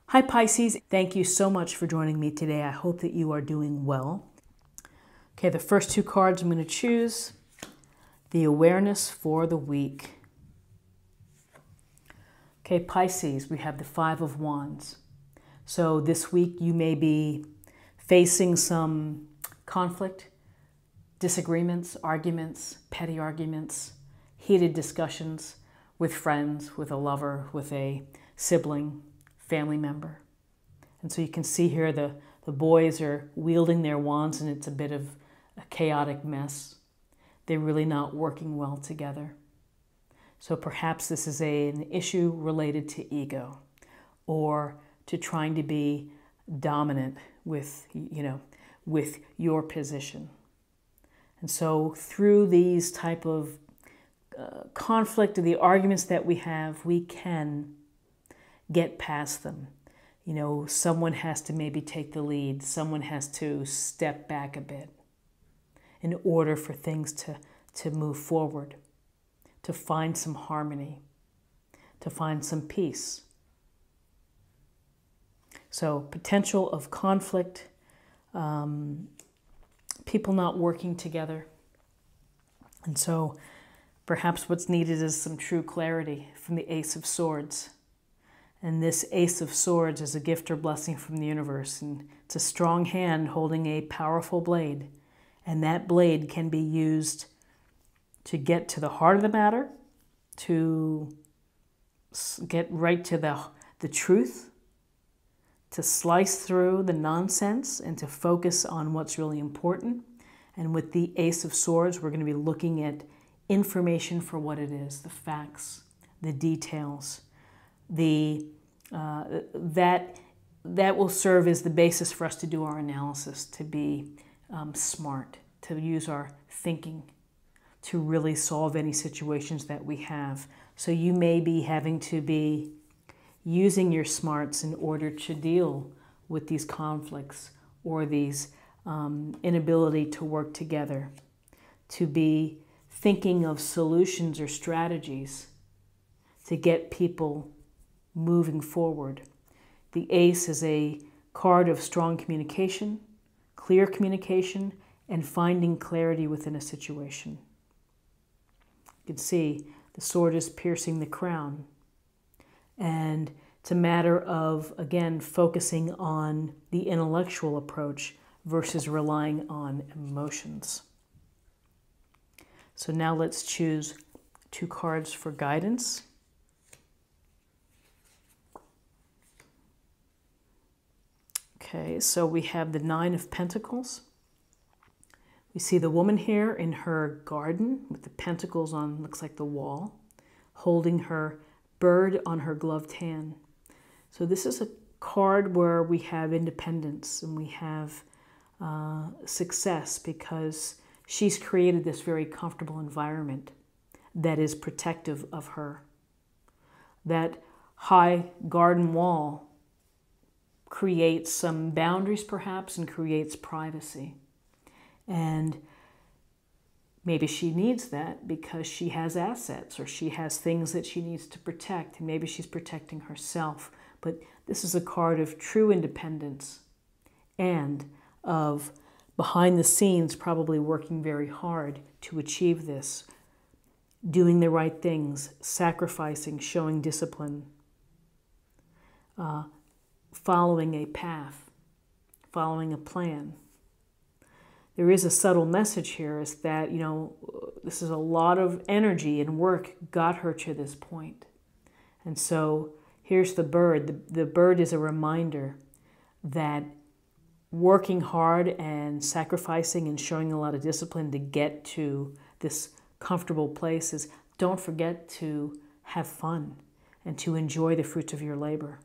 Hi Pisces, thank you so much for joining me today. I hope that you are doing well. Okay, the first two cards I'm going to choose, the awareness for the week. Okay, Pisces, we have the Five of Wands. So this week you may be facing some conflict, disagreements, arguments, petty arguments, heated discussions with friends, with a lover, with a sibling, family member. And so you can see here the boys are wielding their wands and it's a bit of a chaotic mess. They're really not working well together. So perhaps this is an issue related to ego or to trying to be dominant with, with your position. And so through these type of conflict or the arguments that we have, we can get past them. Someone has to maybe take the lead. Someone has to step back a bit in order for things to move forward, to find some harmony, to find some peace. So potential of conflict, people not working together. And so perhaps what's needed is some true clarity from the Ace of Swords. And this Ace of Swords is a gift or blessing from the universe. And it's a strong hand holding a powerful blade. And that blade can be used to get to the heart of the matter, to get right to the truth, to slice through the nonsense and to focus on what's really important. And with the Ace of Swords, we're going to be looking at information for what it is, the facts, the details, that will serve as the basis for us to do our analysis, to be smart, to use our thinking, to really solve any situations that we have. So you may be having to be using your smarts in order to deal with these conflicts or these inability to work together, to be thinking of solutions or strategies to get people moving forward. The Ace is a card of strong communication, clear communication, and finding clarity within a situation. You can see the sword is piercing the crown. And it's a matter of, again, focusing on the intellectual approach versus relying on emotions. So now let's choose two cards for guidance. Okay, so we have the Nine of Pentacles. We see the woman here in her garden with the pentacles on, looks like the wall, holding her bird on her gloved hand. So this is a card where we have independence and we have success because she's created this very comfortable environment that is protective of her. That high garden wall creates some boundaries perhaps and creates privacy. And maybe she needs that because she has assets or she has things that she needs to protect. And maybe she's protecting herself. But this is a card of true independence and of behind the scenes probably working very hard to achieve this. Doing the right things, sacrificing, showing discipline, following a path, following a plan. There is a subtle message here is that, this is a lot of energy and work got her to this point. And so here's the bird. The bird is a reminder that working hard and sacrificing and showing a lot of discipline to get to this comfortable place is don't forget to have fun and to enjoy the fruits of your labor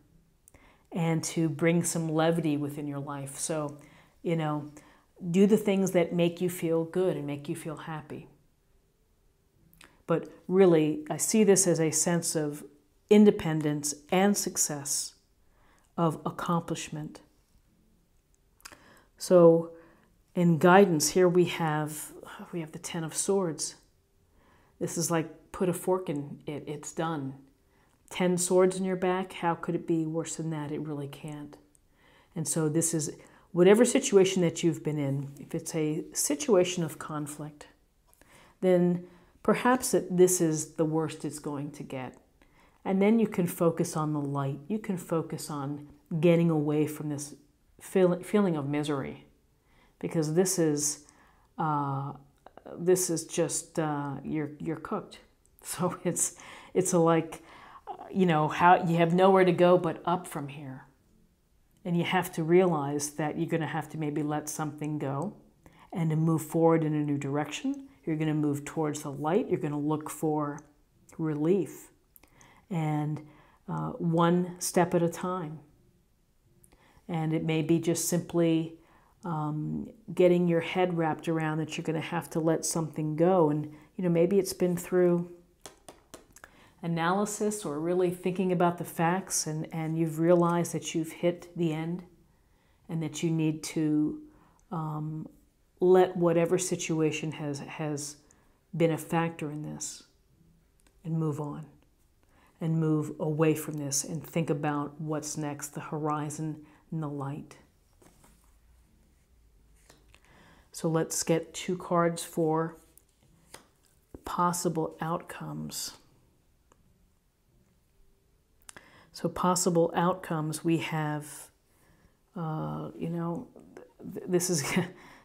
and to bring some levity within your life. So, do the things that make you feel good and make you feel happy. But really, I see this as a sense of independence and success, of accomplishment. So in guidance, here we have the Ten of Swords. This is like put a fork in it, it's done. 10 swords in your back, how could it be worse than that? It really can't. And so this is whatever situation that you've been in, if it's a situation of conflict, then perhaps this is the worst it's going to get. And then you can focus on the light. You can focus on getting away from this feeling of misery, because this is just you're cooked. So it's like, you know, how you have nowhere to go but up from here. And you have to realize that you're going to have to maybe let something go and to move forward in a new direction. You're going to move towards the light. You're going to look for relief. And one step at a time. And it may be just simply getting your head wrapped around that you're going to have to let something go. And, you know, maybe it's been through analysis or really thinking about the facts, and you've realized that you've hit the end and that you need to let whatever situation has been a factor in this and move on and move away from this and think about what's next, the horizon and the light. So let's get 2 cards for possible outcomes. So possible outcomes, we have, you know, this is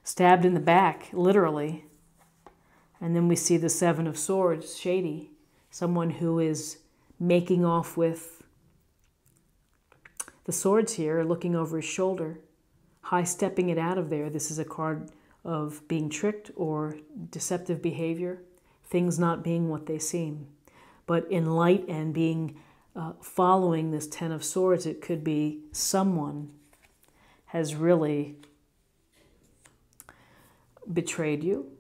stabbed in the back, literally. And then we see the 7 of Swords, shady. Someone who is making off with the swords here, looking over his shoulder, high-stepping it out of there. This is a card of being tricked or deceptive behavior, things not being what they seem. But in light and being following this 10 of Swords, it could be someone has really betrayed you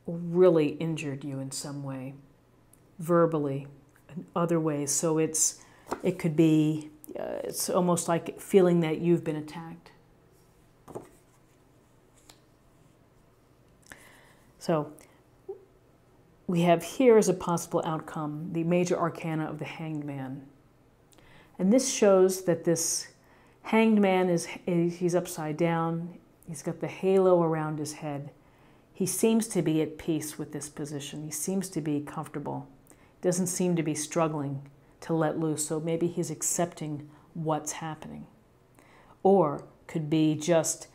or really injured you in some way, verbally, in other ways. So it could be, it's almost like feeling that you've been attacked. So we have here as a possible outcome the major arcana of the Hanged Man. And this shows that this Hanged Man he's upside down. He's got the halo around his head. He seems to be at peace with this position. He seems to be comfortable. Doesn't seem to be struggling to let loose. So maybe he's accepting what's happening. Or could be just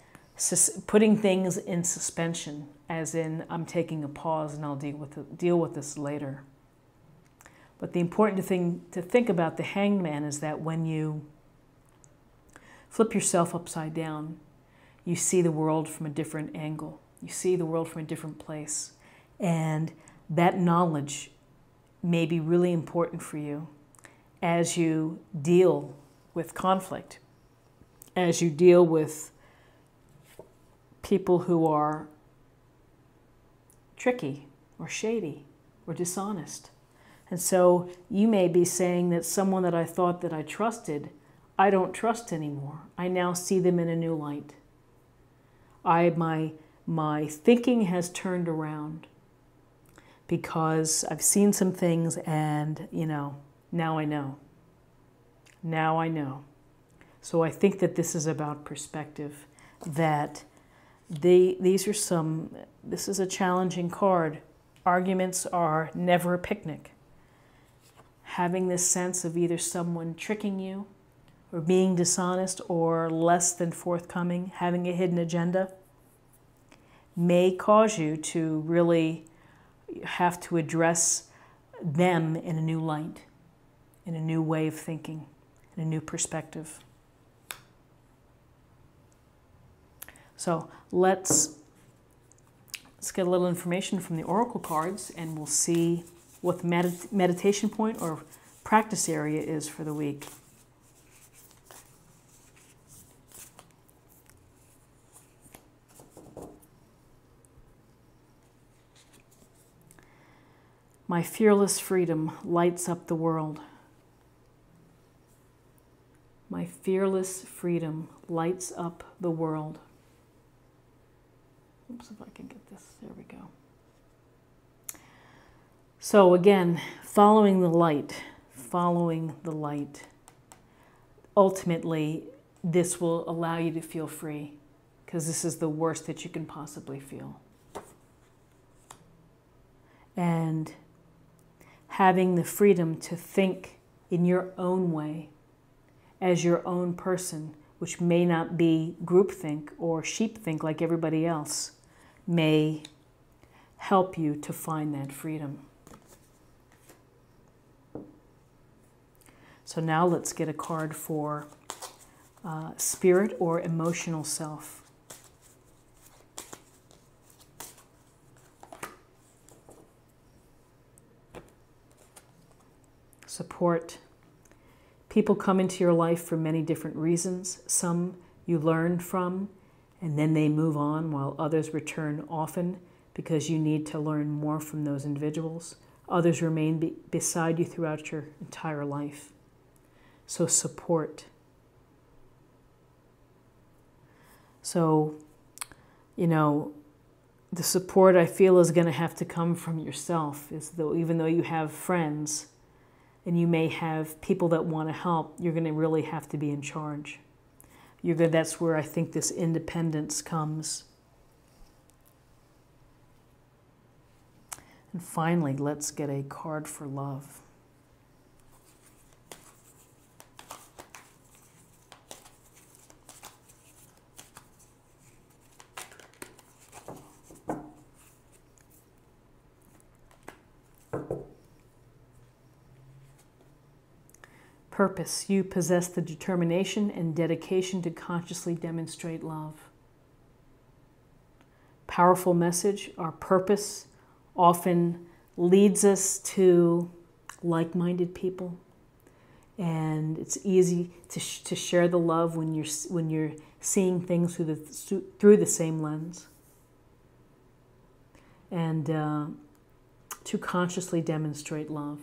putting things in suspension, as in, I'm taking a pause and I'll deal with this later. But the important thing to think about the Hanged Man is that when you flip yourself upside down, you see the world from a different angle. You see the world from a different place. And that knowledge may be really important for you as you deal with conflict, as you deal with people who are tricky or shady or dishonest. And so you may be saying that someone that I thought that I trusted, I don't trust anymore. I now see them in a new light. My thinking has turned around because I've seen some things and, you know, now I know. Now I know. So I think that this is about perspective, that this is a challenging card. Arguments are never a picnic. Having this sense of either someone tricking you or being dishonest or less than forthcoming, having a hidden agenda, may cause you to really have to address them in a new light, in a new way of thinking, in a new perspective. So let's get a little information from the oracle cards, and we'll see what the meditation point or practice area is for the week. My fearless freedom lights up the world. My fearless freedom lights up the world. Oops, if I can get this, there we go. So again, following the light, following the light. Ultimately, this will allow you to feel free, because this is the worst that you can possibly feel. And having the freedom to think in your own way, as your own person, which may not be groupthink or sheepthink like everybody else, may help you to find that freedom. So now let's get a card for spirit or emotional self. Support. People come into your life for many different reasons. Some you learn from, and then they move on, while others return often because you need to learn more from those individuals. Others remain beside you throughout your entire life. So support. So, you know, the support I feel is going to have to come from yourself. Even though you have friends and you may have people that want to help, you're going to really have to be in charge. That's where I think this independence comes. And finally, let's get a card for love. Purpose. You possess the determination and dedication to consciously demonstrate love. Powerful message. Our purpose often leads us to like-minded people, and it's easy to share the love when you're seeing things through the same lens, and to consciously demonstrate love.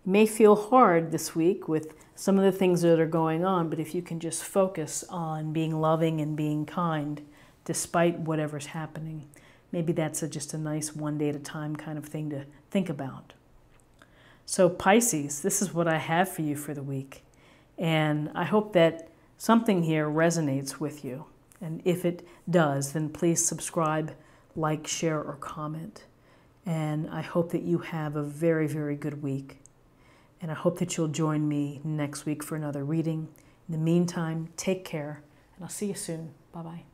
It may feel hard this week with some of the things that are going on, but if you can just focus on being loving and being kind despite whatever's happening, maybe that's just a nice one day at a time kind of thing to think about. So Pisces, this is what I have for you for the week. And I hope that something here resonates with you. And if it does, then please subscribe, like, share, or comment. And I hope that you have a very, very good week. And I hope that you'll join me next week for another reading. In the meantime, take care, and I'll see you soon. Bye-bye.